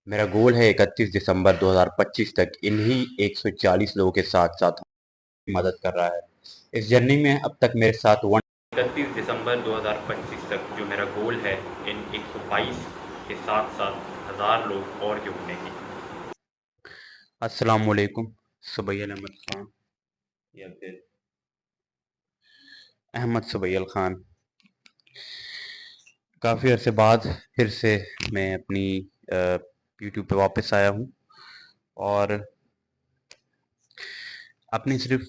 मेरा गोल है 31 दिसंबर 2025 तक इन्हीं 140 लोगों के साथ साथ मदद कर रहा है। इस जर्नी में अब तक मेरे साथ 31 दिसंबर 2025 तक जो मेरा गोल है इन 122 के साथ साथ 1000 लोग और जुड़ने की। अस्सलाम वालेकुम। सुबैल अहमद खान या फिर अहमद सुबैल खान। काफ़ी अरसे बाद फिर से मैं अपनी यूट्यूब पे वापस आया हूँ और अपनी सिर्फ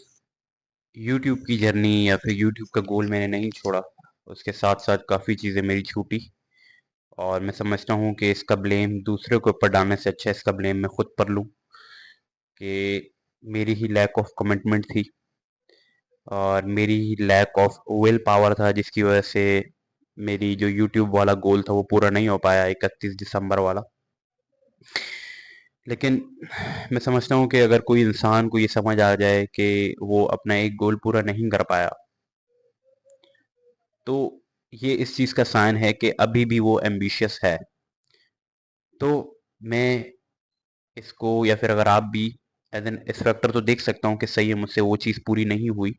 यूट्यूब की जर्नी या फिर यूट्यूब का गोल मैंने नहीं छोड़ा। उसके साथ साथ काफ़ी चीज़ें मेरी छूटी और मैं समझता हूँ कि इसका ब्लेम दूसरे के ऊपर डालने से अच्छा इसका ब्लेम मैं खुद पर लूँ कि मेरी ही लैक ऑफ कमिटमेंट थी और मेरी ही लैक ऑफ विल पावर था जिसकी वजह से मेरी जो यूट्यूब वाला गोल था वो पूरा नहीं हो पाया 31 दिसंबर वाला। लेकिन मैं समझता हूँ कि अगर कोई इंसान को ये समझ आ जाए कि वो अपना एक गोल पूरा नहीं कर पाया तो ये इस चीज़ का साइन है कि अभी भी वो एम्बिशियस है। तो मैं इसको या फिर अगर आप भी एज एन इंस्ट्रक्टर तो देख सकता हूँ कि सही है मुझसे वो चीज़ पूरी नहीं हुई,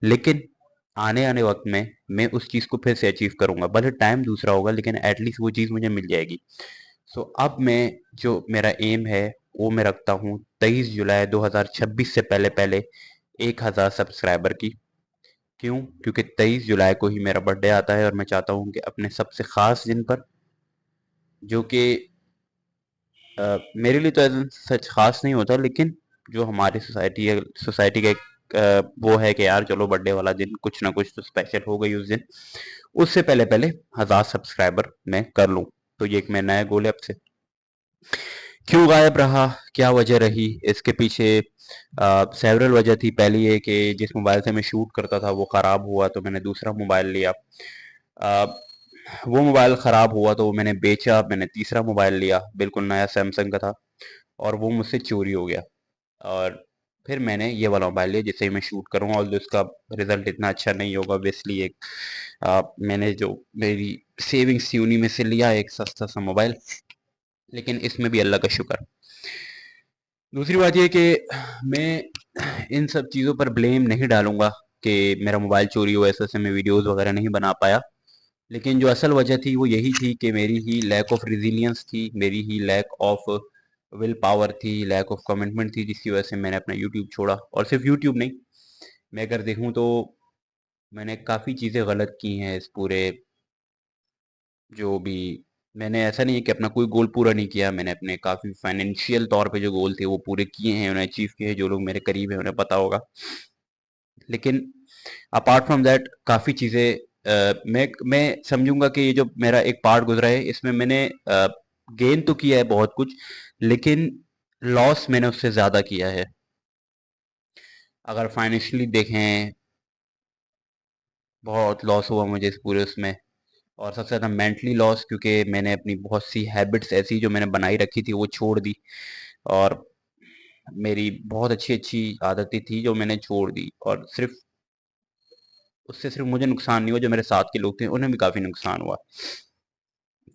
लेकिन आने आने वक्त में मैं उस चीज़ को फिर से अचीव करूँगा। भले टाइम दूसरा होगा लेकिन एटलीस्ट वो चीज़ मुझे मिल जाएगी। सो अब मैं जो मेरा एम है वो मैं रखता हूँ 23 जुलाई 2026 से पहले पहले 1000 सब्सक्राइबर की। क्यों? क्योंकि 23 जुलाई को ही मेरा बर्थडे आता है और मैं चाहता हूँ कि अपने सबसे ख़ास दिन पर, जो कि मेरे लिए तो सच ख़ास नहीं होता, लेकिन जो हमारी सोसाइटी का एक वो है कि यार चलो बर्थडे वाला दिन कुछ ना कुछ तो स्पेशल हो गई उस दिन। उससे पहले पहले 1000 सब्सक्राइबर मैं कर लूँ। तो ये एक मेरा नया गोल है अब से। क्यों गायब रहा, क्या वजह रही इसके पीछे? सेवरल वजह थी। पहली ये कि जिस मोबाइल से मैं शूट करता था वो ख़राब हुआ तो मैंने दूसरा मोबाइल लिया। अ, वो मोबाइल ख़राब हुआ तो वो मैंने बेचा, मैंने तीसरा मोबाइल लिया, बिल्कुल नया सैमसंग का था और वो मुझसे चोरी हो गया। और फिर मैंने ये वाला मोबाइल लिया जिससे मैं शूट करूँगा और उसका रिज़ल्ट इतना अच्छा नहीं होगा ऑब्वियसली। एक मैंने जो मेरी सेविंग्स थी उन्हीं में से लिया एक सस्ता सा मोबाइल, लेकिन इसमें भी अल्लाह का शुक्र। दूसरी बात ये कि मैं इन सब चीज़ों पर ब्लेम नहीं डालूँगा कि मेरा मोबाइल चोरी हुआ इस वजह से मैं वीडियोज़ वगैरह नहीं बना पाया। लेकिन जो असल वजह थी वो यही थी कि मेरी ही लैक ऑफ रेज़िलियंस थी, मेरी ही लैक ऑफ विल पावर थी, लैक ऑफ कमिटमेंट थी, जिसकी वजह से मैंने अपना यूट्यूब छोड़ा। और सिर्फ यूट्यूब नहीं, मैं अगर देखूँ तो मैंने काफ़ी चीज़ें गलत की हैं इस पूरे जो भी मैंने, ऐसा नहीं है कि अपना कोई गोल पूरा नहीं किया। मैंने अपने काफ़ी फाइनेंशियल तौर पे जो गोल थे वो पूरे किए हैं, उन्हें अचीव किए हैं। जो लोग मेरे करीब हैं उन्हें पता होगा। लेकिन अपार्ट फ्रॉम दैट काफ़ी चीज़ें मैं समझूंगा कि ये जो मेरा एक पार्ट गुजरा है इसमें मैंने गेन तो किया है बहुत कुछ, लेकिन लॉस मैंने उससे ज़्यादा किया है। अगर फाइनेंशियली देखें बहुत लॉस हुआ मुझे इस पूरे उसमें, और सबसे ज़्यादा मेंटली लॉस, क्योंकि मैंने अपनी बहुत सी हैबिट्स ऐसी जो मैंने बनाई रखी थी वो छोड़ दी। और मेरी बहुत अच्छी अच्छी आदतें थी जो मैंने छोड़ दी और सिर्फ उससे सिर्फ मुझे नुकसान नहीं हुआ, जो मेरे साथ के लोग थे उन्हें भी काफ़ी नुकसान हुआ।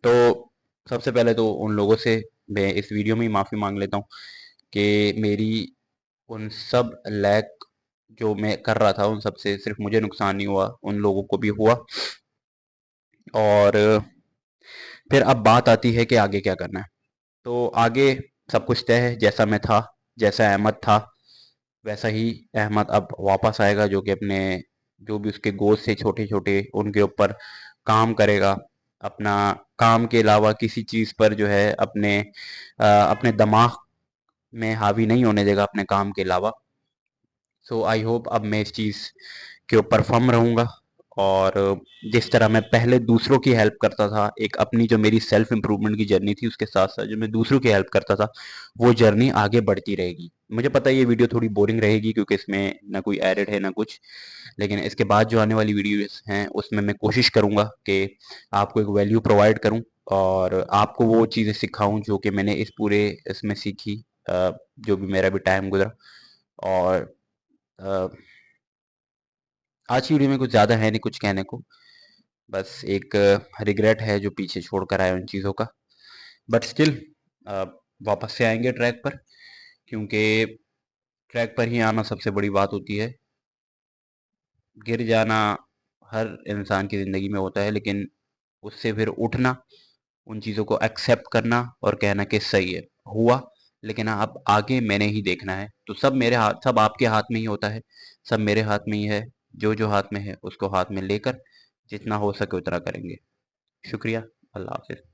तो सबसे पहले तो उन लोगों से मैं इस वीडियो में ही माफ़ी मांग लेता हूँ कि मेरी उन सब लैक जो मैं कर रहा था उन सब से सिर्फ मुझे नुकसान नहीं हुआ, उन लोगों को भी हुआ। और फिर अब बात आती है कि आगे क्या करना है। तो आगे सब कुछ तय है। जैसा मैं था, जैसा अहमद था, वैसा ही अहमद अब वापस आएगा, जो कि अपने जो भी उसके गोल थे छोटे छोटे उनके ऊपर काम करेगा। अपना काम के अलावा किसी चीज़ पर जो है अपने दिमाग में हावी नहीं होने देगा अपने काम के अलावा। सो आई होप अब मैं इस चीज़ के ऊपर फर्म रहूँगा। और जिस तरह मैं पहले दूसरों की हेल्प करता था, एक अपनी जो मेरी सेल्फ इम्प्रूवमेंट की जर्नी थी उसके साथ साथ जो मैं दूसरों की हेल्प करता था वो जर्नी आगे बढ़ती रहेगी। मुझे पता है ये वीडियो थोड़ी बोरिंग रहेगी क्योंकि इसमें ना कोई एडिट है ना कुछ, लेकिन इसके बाद जो आने वाली वीडियोस हैं उसमें मैं कोशिश करूँगा कि आपको एक वैल्यू प्रोवाइड करूँ और आपको वो चीज़ें सिखाऊँ जो कि मैंने इस पूरे इसमें सीखी, जो भी मेरा भी टाइम गुजरा। और अ, आज की वीडियो में कुछ ज़्यादा है नहीं कुछ कहने को, बस एक रिग्रेट है जो पीछे छोड़ कर आया उन चीज़ों का। बट स्टिल वापस से आएंगे ट्रैक पर, क्योंकि ट्रैक पर ही आना सबसे बड़ी बात होती है। गिर जाना हर इंसान की ज़िंदगी में होता है, लेकिन उससे फिर उठना, उन चीज़ों को एक्सेप्ट करना और कहना कि सही है, हुआ, लेकिन अब आगे मैंने ही देखना है। तो सब मेरे हाथ, सब आपके हाथ में ही होता है, सब मेरे हाथ में ही है। जो हाथ में है उसको हाथ में लेकर जितना हो सके उतना करेंगे। शुक्रिया। अल्लाह हाफ़िज़।